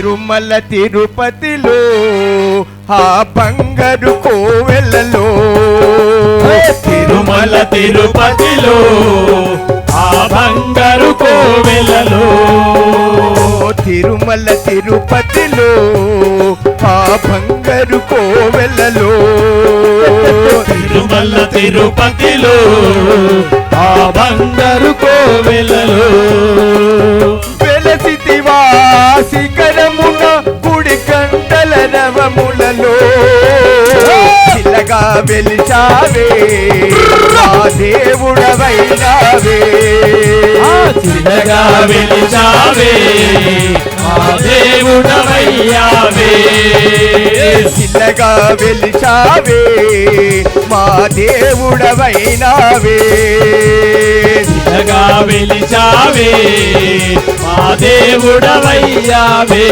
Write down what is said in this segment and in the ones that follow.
తిరుమల తిరుపతిలో ఆ బంగారు కోవెలలో తిరుమల తిరుపతిలో ఆ బంగారు కోవెలలో తిరుమల తిరుపతిలో ఆ బంగారు కోవెలలో తిరుమల తిరుపతిలో ఆ బంగారు కోవెలలో వెలసితివా శిఖరమున గుడి కంటల రవములలో చిల్లగా వెలిచావే మా దేవుడవైనావే చిన్నగా వెలిచావే మా దేవుడవయ్యావే చిల్లగా వెలిచావే మా దేవుడవైనావే చిన్నగా వెలిచావే మా దేవుడవయ్యావే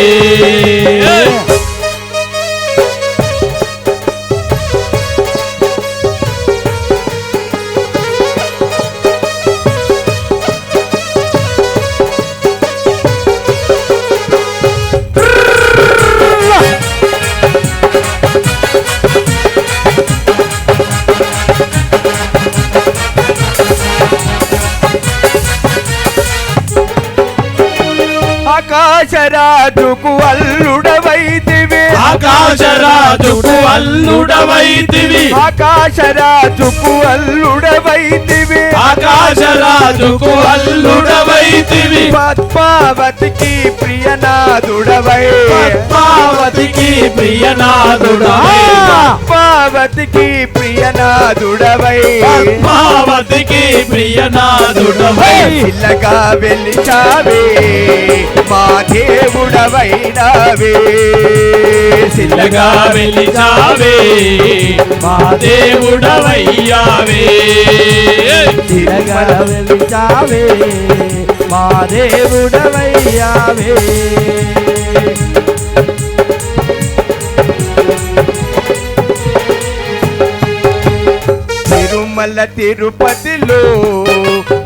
ఆకాశరాజుకు అల్లుడవైతివి ఆకాశరాజుకు అల్లుడవైతివి ఆకాశరాజుకు అల్లుడవైతివి ఆకాశరాజుకు అల్లుడవైతివి పద్మావతికి ప్రియనాథుడవై పద్మావతికి ప్రియనాథుడవై పద్మావతికి ప్రియనాథుడవై పద్మావతికి ప్రియనాథుడవై చిల్లగా వెలిచావే మా దేవుడవైనావే చిల్లగా వెలిచావే మా దేవుడవయ్యావే చిల్లగా వెలిచావే మా దేవుడవయ్యావే తిరుమల తిరుపతిలో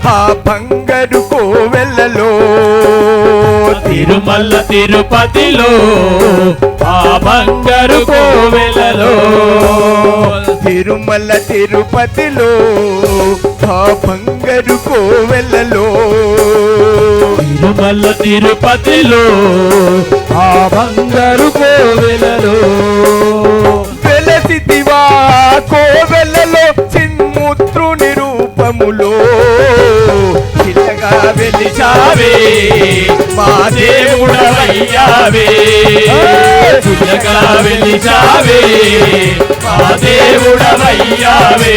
ఆ బంగారు కోవెలలో తిరుమల తిరుపతిలో ఆ బంగారు కోవెలలో తిరుమల తిరుపతిలో ఆ బంగారు కోవెలలో తిరుమల తిరుపతిలో ఆ బంగారు కోవెలలో వెలసితివా కోవెలలో చిన్ముద్రుని రూపములో చిల్లగా వెలిచావే మా దేవుడవయ్యావే చిన్నగా వెలిచావే మా దేవుడవయ్యావే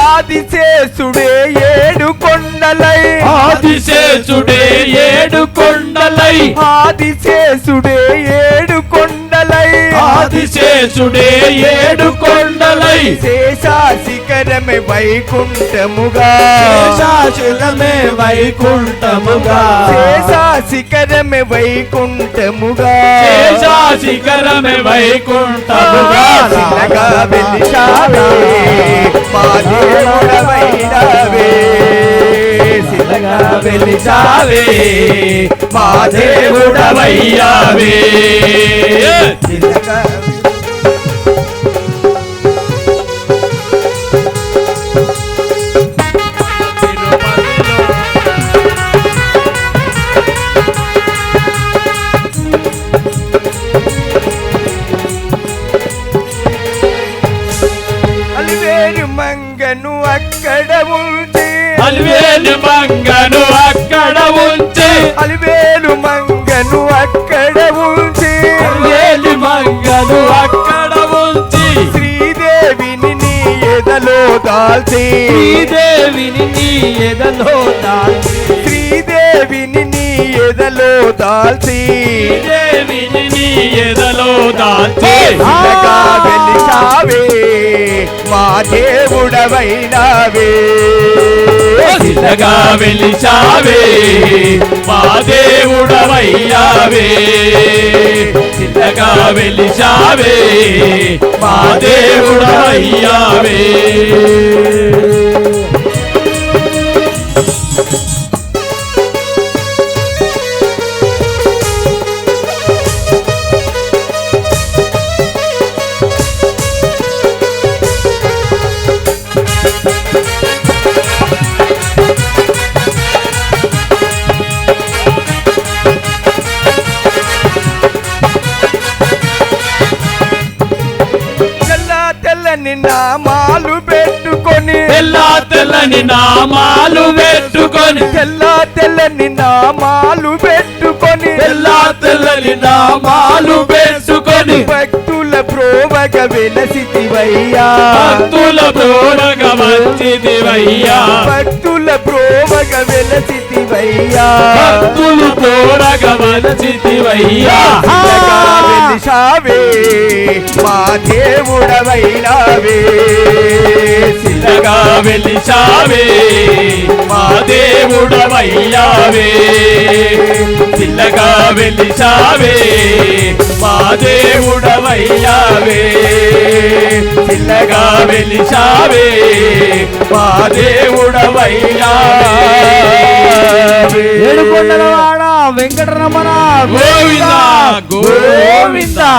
ఆదిశేషుడే ఏడు కొండలై ఆదిశేషుడే ఏడు కొండలై ఆదిశేషుడే ఏడు కొండలై ఆదిశేషుడే ఏడు కొండలై శేషాశిఖరమే వైకుంఠముగా శేషాచలమే వైకుంఠముగా శేషాశిఖరమే వైకుంఠముగా శేషాశిఖరమే వైకుంఠముగా చిల్లగా వెలిచావే మా దేవుడవైనావే చిల్లగా వెలిచావే మా దేవుడవయ్యావే చిల్లగా అలివేలు మంగను అక్కడ ఉంచి అలివేలు మంగను అక్కడ ఉంచి అలివేలు మంగను అక్కడ ఉంచి అలివేలు మంగను అక్కడ ఉంచి శ్రీదేవిని నీ ఎదలో దాల్చి శ్రీదేవిని నీ ఎదలో దాల్చి శ్రీదేవిని నీ ఎదలో దాల్చి శ్రీదేవిని నీ ఎదలో దాల్చి చిన్నగా వెలిచావే మా దేవుడవైనావే చిన్నగా వెలిచావే మా దేవుడవయ్యావే చిన్నగా వెలిచావే మా దేవుడవయ్యావే తెల్లని నామాలు పెట్టుకొని తెల్లా తెల్లని నామాలు పెట్టుకొని తెల్లా తెల్లని నామాలు పెట్టుకొని తెల్లా తెల్లని నామాలు పెట్టుకొని భక్తుల ప్రోవగ వెలసితివయ్యా భక్తుల ప్రోడగ మంచిదివయ్యా భక్తుల ప్రోవగ వెలసితివయ్యా భక్తులు ప్రోడగ మంచిదివయ్యా చిన్నగా వెలిశావే మా దేవుడవైనావే చిన్నగా వెలిచావే మా దేవుడవయ్యావే చిన్నగా వెలిచావే మా దేవుడవయ్యావే చిన్నగా వెలిచావే మా దేవుడవయ్యావే ఏడుకొండలవాడ వెంకటరమణ గోవిందా గోవిందా